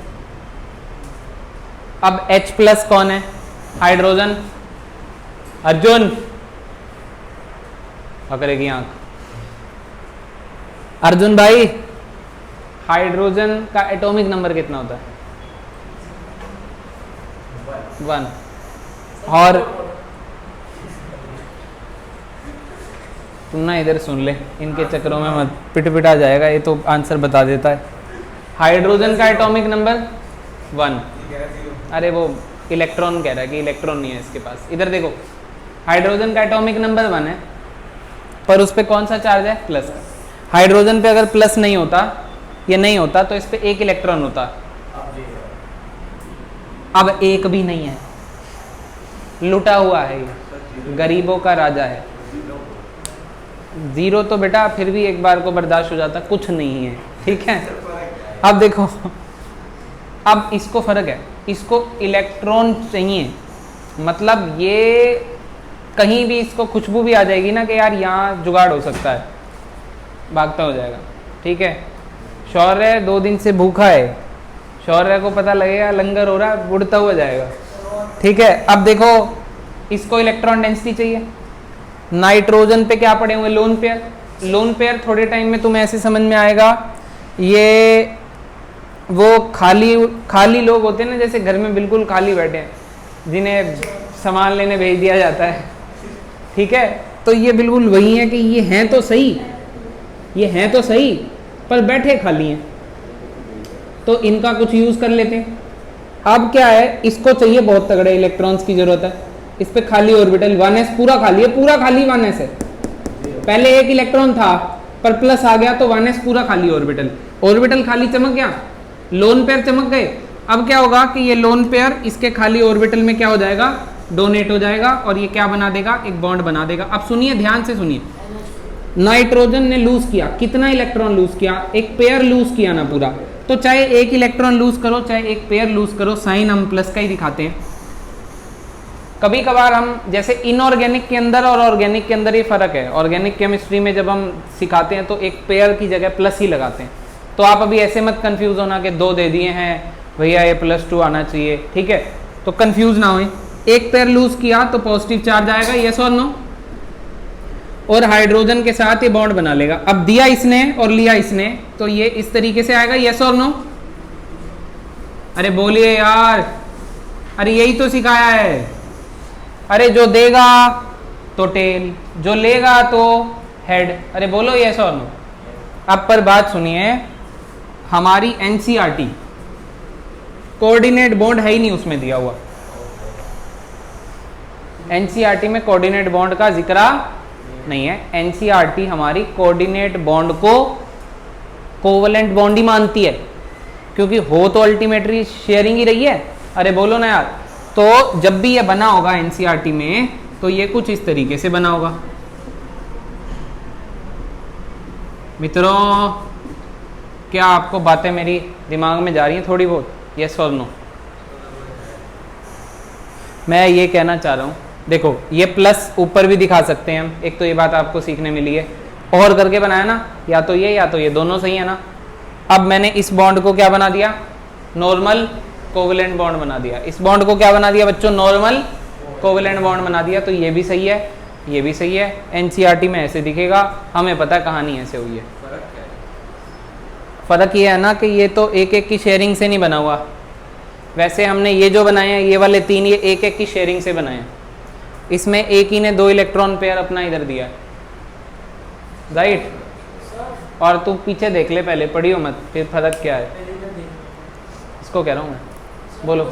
A: अब H+ कौन है? हाइड्रोजन। अर्जुन पकड़ेगी आंख। अर्जुन भाई, हाइड्रोजन का एटॉमिक नंबर कितना होता है? 1। और तुम ना इधर सुन ले, इनके चक्करों में मत पिट जाएगा, ये तो आंसर बता देता है। हाइड्रोजन का एटॉमिक नंबर 1। अरे वो इलेक्ट्रॉन कह रहा है कि इलेक्ट्रॉन नहीं है इसके पास। इधर देखो, हाइड्रोजन का एटॉमिक नंबर 1 है, पर उस पर कौन सा चार्ज है? प्लस का। हाइड्रोजन पे अगर प्लस नहीं होता, ये नहीं होता, तो इस पे एक इलेक्ट्रॉन होता। अब एक भी नहीं है, लुटा हुआ है, ये गरीबों का राजा है। 0 तो बेटा फिर भी एक बार को बर्दाश्त हो जाता, कुछ नहीं है, ठीक है। अब देखो, अब इसको फर्क है, इसको इलेक्ट्रॉन चाहिए। मतलब ये कहीं भी इसको खुशबू भी आ जाएगी ना कि यार यहाँ जुगाड़ हो सकता है, भागता हो जाएगा, ठीक है। शौर्य 2 दिन से भूखा है, शौर्य को पता लगेगा लंगर हो रहा है, उड़ता हुआ जाएगा, ठीक है। अब देखो, इसको इलेक्ट्रॉन डेंसिटी चाहिए। नाइट्रोजन पे क्या पड़े हुए? Lone pair. लोन पेयर थोड़े टाइम में तुम्हें ऐसे समझ में आएगा, ये वो खाली लोग होते हैं ना, जैसे घर में बिल्कुल खाली बैठे हैं, जिन्हें सामान लेने भेज दिया जाता है, ठीक है। तो ये बिल्कुल वही है कि ये हैं तो सही, ये हैं तो सही, पर बैठे खाली हैं, तो इनका कुछ यूज़ कर लेते हैं। अब क्या है, इसको चाहिए बहुत तगड़े इलेक्ट्रॉन्स की ज़रूरत है। इस पे खाली ऑर्बिटल 1s पूरा खाली है, पूरा खाली 1s है। पहले एक इलेक्ट्रॉन था पर प्लस आ गया तो 1s पूरा खाली ऑर्बिटल। ऑर्बिटल खाली चमक गया, लोन पेयर चमक गए। अब क्या होगा कि ये लोन पेयर इसके खाली ऑर्बिटल में क्या हो जाएगा? डोनेट हो जाएगा और ये क्या बना देगा, एक बॉन्ड बना देगा। अब सुनिए, ध्यान से सुनिए, नाइट्रोजन ने लूज किया, कितना इलेक्ट्रॉन लूज किया, एक पेयर लूज किया ना पूरा। तो चाहे एक इलेक्ट्रॉन लूज करो चाहे एक पेयर लूज करो, साइन हम प्लस का ही दिखाते हैं। कभी कभार हम जैसे इनऑर्गेनिक के अंदर और ऑर्गेनिक के अंदर ही फर्क है, ऑर्गेनिक केमिस्ट्री में जब हम सिखाते हैं तो एक पेयर की जगह प्लस ही लगाते हैं। तो आप अभी ऐसे मत कंफ्यूज होना कि 2 दे दिए हैं भैया ये +2 आना चाहिए, ठीक है, तो कंफ्यूज ना हो। एक पेयर लूज किया तो पॉजिटिव चार्ज आएगा, यस और नो, और हाइड्रोजन के साथ ये बॉन्ड बना लेगा। अब दिया इसने और लिया इसने, तो ये इस तरीके से आएगा, यस और नो। अरे बोलिए यार, अरे यही तो सिखाया है। अरे जो देगा तो टेल, जो लेगा तो हेड। अरे बोलो यस और नो। अब पर बात सुनिए, हमारी एनसीईआरटी कोऑर्डिनेट बॉन्ड है ही नहीं उसमें दिया हुआ। एनसीईआरटी में कोऑर्डिनेट बॉन्ड का जिक्र नहीं है। एनसीईआरटी हमारी कोऑर्डिनेट बॉन्ड को कोवलेंट बॉन्ड ही मानती है, क्योंकि हो तो अल्टीमेटली शेयरिंग ही रही है। अरे बोलो ना यार। तो जब भी ये बना होगा एनसीईआरटी में तो ये कुछ इस तरीके से बना होगा। मित्रों, क्या आपको बातें मेरी दिमाग में जा रही हैं थोड़ी बहुत, यस और नो? मैं ये कहना चाह रहा हूँ, देखो ये प्लस ऊपर भी दिखा सकते हैं हम, एक तो ये बात आपको सीखने मिली है। और करके बनाया ना, या तो ये दोनों सही है ना। अब मैंने इस बॉन्ड को क्या बना दिया, नॉर्मल कोवेलेंट बॉन्ड बना दिया। इस बॉन्ड को क्या बना दिया बच्चों, नॉर्मल कोवेलेंट बॉन्ड बना दिया। तो ये भी सही है, ये भी सही है। एनसीईआरटी में ऐसे दिखेगा, हमें पता है कहानी ऐसे हुई है। फर्क ये है ना कि ये तो एक एक की शेयरिंग से नहीं बना हुआ। वैसे हमने ये जो बनाए हैं, ये वाले 3, ये एक एक की शेयरिंग से बनाए हैं। इसमें एक ही ने 2 इलेक्ट्रॉन पेयर अपना इधर दिया है, राइट। और तू पीछे देख ले, पहले पढ़ियो मत, फिर फर्क क्या है इसको कह रहा हूँ मैं, बोलो।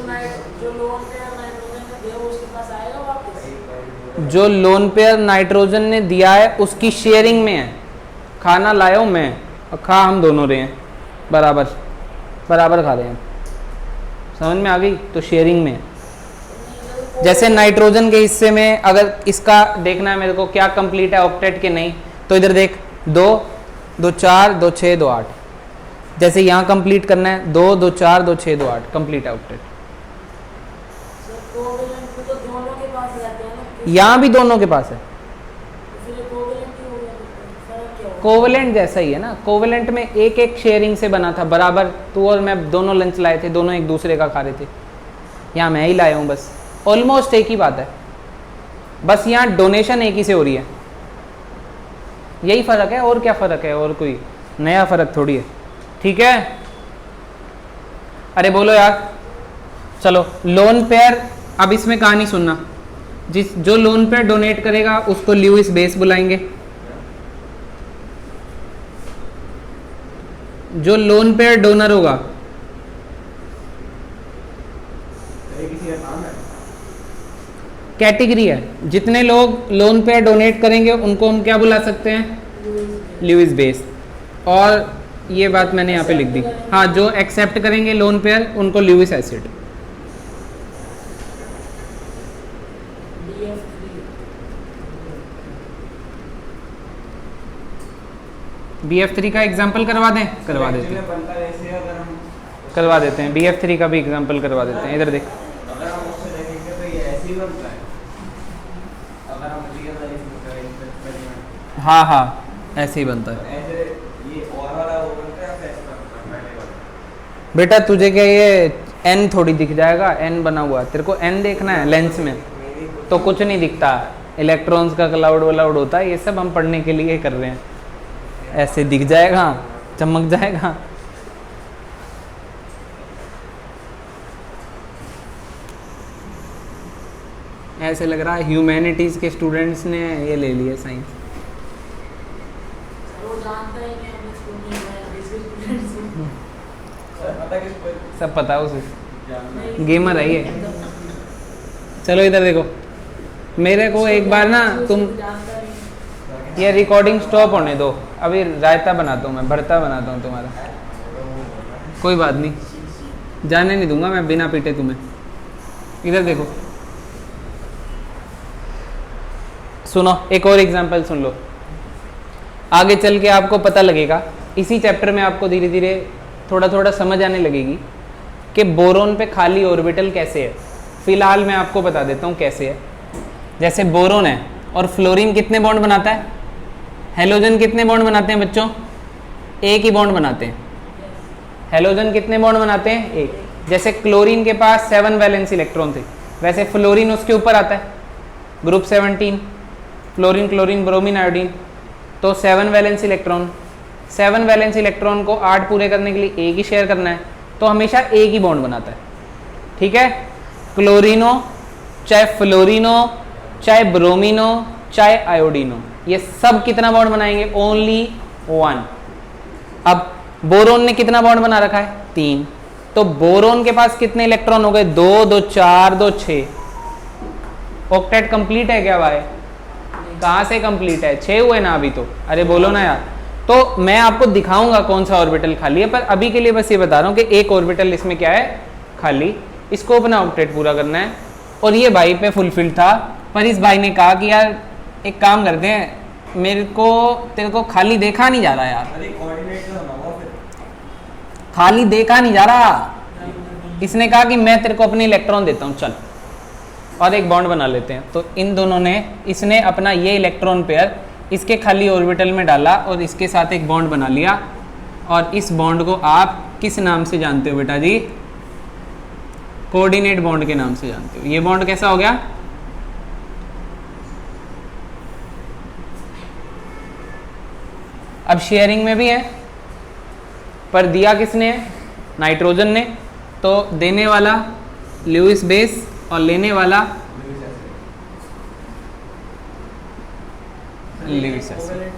A: जो लोन पेयर नाइट्रोजन ने दिया है उसकी शेयरिंग में है। खाना लाया हूँ मैं और खा हम दोनों रहे हैं, बराबर बराबर खा रहे हैं, समझ में आ गई? तो शेयरिंग में है। जैसे नाइट्रोजन के हिस्से में अगर इसका देखना है मेरे को क्या कंप्लीट है ऑक्टेट के नहीं, तो इधर देख 2 2 4 2 6 2 8, जैसे यहाँ कंप्लीट करना है 2 2 4 2 6 2 8 कंप्लीट है ऑक्टेट। यहाँ भी दोनों के पास है, कोवेलेंट जैसा ही है ना। कोवेलेंट में एक एक शेयरिंग से बना था, बराबर तू और मैं दोनों लंच लाए थे, दोनों एक दूसरे का खा रहे थे। यहाँ मैं ही लाया हूँ, बस ऑलमोस्ट एक ही बात है, बस यहाँ डोनेशन एक ही से हो रही है। यही फ़र्क है, और क्या फ़र्क है, और कोई नया फ़र्क थोड़ी है, ठीक है। अरे बोलो यार। चलो लोन पेयर, अब इसमें कहानी सुनना। जो लोन पेयर डोनेट करेगा उसको ल्यूइस बेस बुलाएंगे। जो लोन पेयर डोनर होगा, कैटेगरी है, जितने लोग लोन पेयर डोनेट करेंगे उनको हम क्या बुला सकते हैं, ल्यूइस बेस। और ये बात मैंने यहाँ पे लिख दी। हाँ, जो एक्सेप्ट करेंगे लोन पेयर उनको ल्यूइस एसिड। BF3 का एग्जाम्पल करवा दें, करवा देते हैं, करवा देते हैं। BF3 का भी एग्जाम्पल करवा देते हैं। इधर देख, हाँ हाँ ऐसे ही बनता है बेटा। तुझे क्या ये N थोड़ी दिख जाएगा, N बना हुआ, तेरे को N देखना है लेंस में, तो कुछ नहीं दिखता। इलेक्ट्रॉन्स का क्लाउड वलाउड होता है, ये सब हम पढ़ने के लिए कर रहे हैं। ऐसे दिख जाएगा, चमक जाएगा। ऐसे लग रहा है ह्यूमैनिटीज के स्टूडेंट्स ने ये ले लिया साइंस। सब पता है उसे, गेमर है ये। चलो इधर देखो, मेरे को एक बार ना तुम ये रिकॉर्डिंग स्टॉप होने दो, अभी रायता बनाता हूँ मैं, भरता बनाता हूँ तुम्हारा। कोई बात नहीं, जाने नहीं दूंगा मैं बिना पीटे तुम्हें। इधर देखो, सुनो एक और एग्जांपल सुन लो, आगे चल के आपको पता लगेगा, इसी चैप्टर में आपको धीरे धीरे थोड़ा थोड़ा समझ आने लगेगी कि बोरोन पे खाली ऑर्बिटल कैसे है। फिलहाल मैं आपको बता देता हूँ कैसे है। जैसे बोरोन है और फ्लोरीन कितने बॉन्ड बनाता है? हेलोजन कितने बॉन्ड बनाते हैं बच्चों? एक ही बॉन्ड बनाते हैं। हेलोजन कितने बॉन्ड बनाते हैं? एक। जैसे क्लोरीन के पास 7 वैलेंस इलेक्ट्रॉन थे, वैसे फ्लोरीन उसके ऊपर आता है, group 17, fluorine chlorine bromine iodine, तो 7 वैलेंस इलेक्ट्रॉन। 7 वैलेंस इलेक्ट्रॉन को 8 पूरे करने के लिए एक ही शेयर करना है, तो हमेशा एक ही बॉन्ड बनाता है। ठीक है, क्लोरीनो चाहे फ्लोरीनो चाहे ब्रोमीनो चाहे आयोडीनो, ये सब कितना बॉन्ड बनाएंगे? ओनली 1। अब बोरोन ने कितना बॉन्ड बना रखा है? 3। तो बोरोन के पास कितने इलेक्ट्रॉन हो गए? 2 2 4 2 6। ऑक्टेट कंप्लीट है क्या भाई? कहाँ से कंप्लीट है? 6 हुए ना अभी तो। अरे बोलो ना यार। तो मैं आपको दिखाऊंगा कौन सा ऑर्बिटल खाली है, पर अभी के लिए बस ये बता रहा हूँ कि एक ऑर्बिटल इसमें क्या है? खाली। इसको अपना ऑक्टेट पूरा करना है। और ये भाई पे फुलफिल था, पर इस भाई ने कहा कि यार एक काम करते हैं, तेरे को खाली देखा नहीं जा रहा यार, खाली देखा नहीं जा रहा। इसने कहा कि मैं तेरे को अपने इलेक्ट्रॉन देता हूँ, चल और एक बॉन्ड बना लेते हैं। तो इन दोनों ने, इसने अपना ये इलेक्ट्रॉन पेयर इसके खाली ऑर्बिटल में डाला और इसके साथ एक बॉन्ड बना लिया। और इस बॉन्ड को आप किस नाम से जानते हो बेटा जी? कोऑर्डिनेट बॉन्ड के नाम से जानते हो। ये बॉन्ड कैसा हो गया? अब शेयरिंग में भी है, पर दिया किसने है? नाइट्रोजन ने। तो देने वाला ल्यूइस बेस और लेने वाला ल्यूइस एसिड।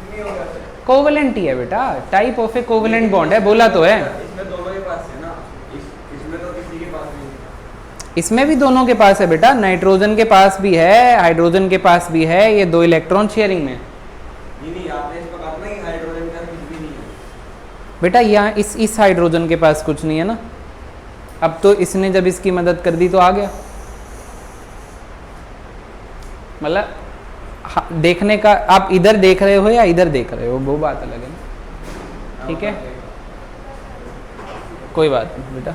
A: कोवेलेंट ही है बेटा, type of A covalent bond है, बोला तो है।
B: इसमें दोनों के पास है ना, इसमें तो किसी के पास नहीं है।
A: इसमें भी दोनों के पास है बेटा, नाइट्रोजन के पास भी है, हाइड्रोजन के पास भी है। ये 2 इलेक्ट्रॉन शेयरिंग में।
B: नहीं, आपने इसको कहा ना कि हाइड्रोजन का कुछ भी नहीं है
A: बेटा यहाँ इस हाइड्रोजन के पास कुछ नहीं है ना। अब तो इसने जब इसकी मदद कर दी तो आ गया। मतलब देखने का, आप इधर देख रहे हो या इधर देख रहे हो, वो बात अलग है ना। ठीक है, कोई बात नहीं बेटा,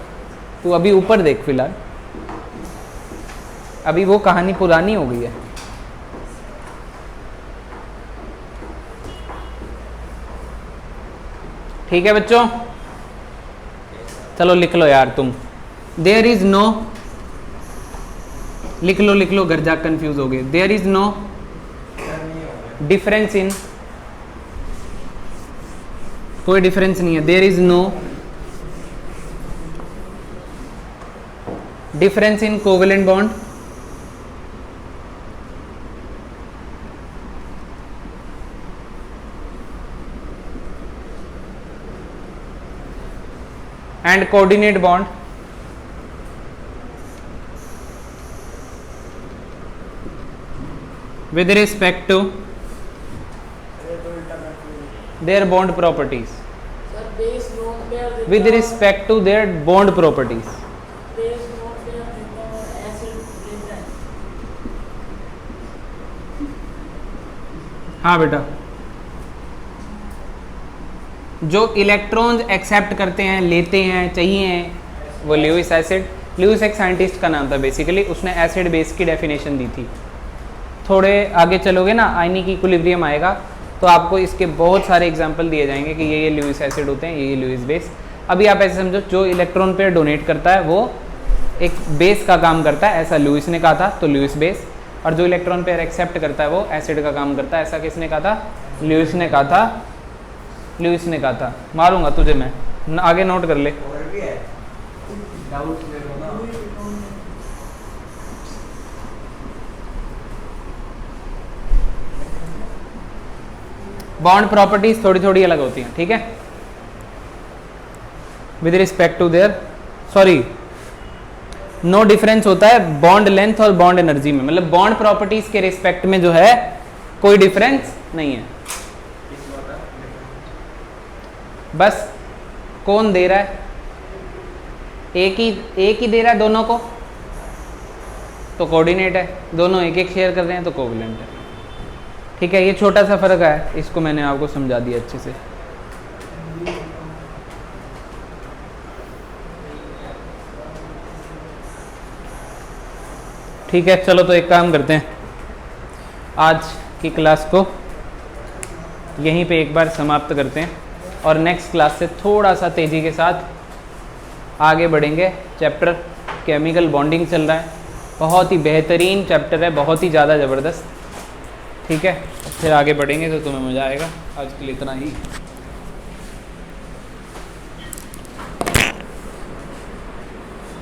A: तू अभी ऊपर देख फिलहाल, अभी वो कहानी पुरानी हो गई है। ठीक है बच्चों, चलो लिख लो यार तुम। देयर इज नो, लिख लो, घर जा कंफ्यूज हो गए। There is no difference in, कोई डिफरेंस नहीं है। There is no difference in covalent bond and coordinate bond with respect to their bond properties.
C: Sir, base non pair
A: With respect to their bond properties.
C: base non pair acid different.
A: हाँ बेटा, जो electrons accept करते हैं, लेते हैं, चाहिए, वो Lewis acid. Lewis एक साइंटिस्ट का नाम था बेसिकली, उसने एसिड बेस की डेफिनेशन दी थी। थोड़े आगे चलोगे ना, आयनिक इक्विलिब्रियम आएगा तो आपको इसके बहुत सारे एग्जांपल दिए जाएंगे कि ये ल्यूइस एसिड होते हैं, ये ल्यूइस बेस। अभी आप ऐसे समझो, जो इलेक्ट्रॉन पेयर डोनेट करता है वो एक बेस का काम करता है, ऐसा ल्यूइस ने कहा था, तो ल्यूइस बेस। और जो इलेक्ट्रॉन पेयर एक्सेप्ट करता है वो एसिड का काम करता है, ऐसा किसने कहा था? ल्यूइस ने कहा था, ल्यूइस ने कहा था। मारूंगा तुझे मैं, आगे नोट कर ले।
B: और भी है, डाउट ले लो ना।
A: बॉन्ड प्रॉपर्टीज थोड़ी थोड़ी अलग होती हैं, ठीक है, with respect to there, sorry, no difference होता है बॉन्ड लेंथ और बॉन्ड एनर्जी में। मतलब बॉन्ड प्रॉपर्टीज के रिस्पेक्ट में जो है कोई डिफरेंस नहीं है। बस कौन दे रहा है? एक ही दे रहा है दोनों को, तो कोऑर्डिनेट है। दोनों एक एक शेयर कर रहे हैं तो कोवेलेंट है। ठीक है, ये छोटा सा फ़र्क है, इसको मैंने आपको समझा दिया अच्छे से। ठीक है, चलो तो एक काम करते हैं, आज की क्लास को यहीं पे एक बार समाप्त करते हैं और नेक्स्ट क्लास से थोड़ा सा तेज़ी के साथ आगे बढ़ेंगे। चैप्टर केमिकल बॉन्डिंग चल रहा है, बहुत ही बेहतरीन चैप्टर है, बहुत ही ज़्यादा ज़बरदस्त। ठीक है, फिर आगे बढ़ेंगे तो तुम्हें मज़ा आएगा। आज के लिए इतना ही।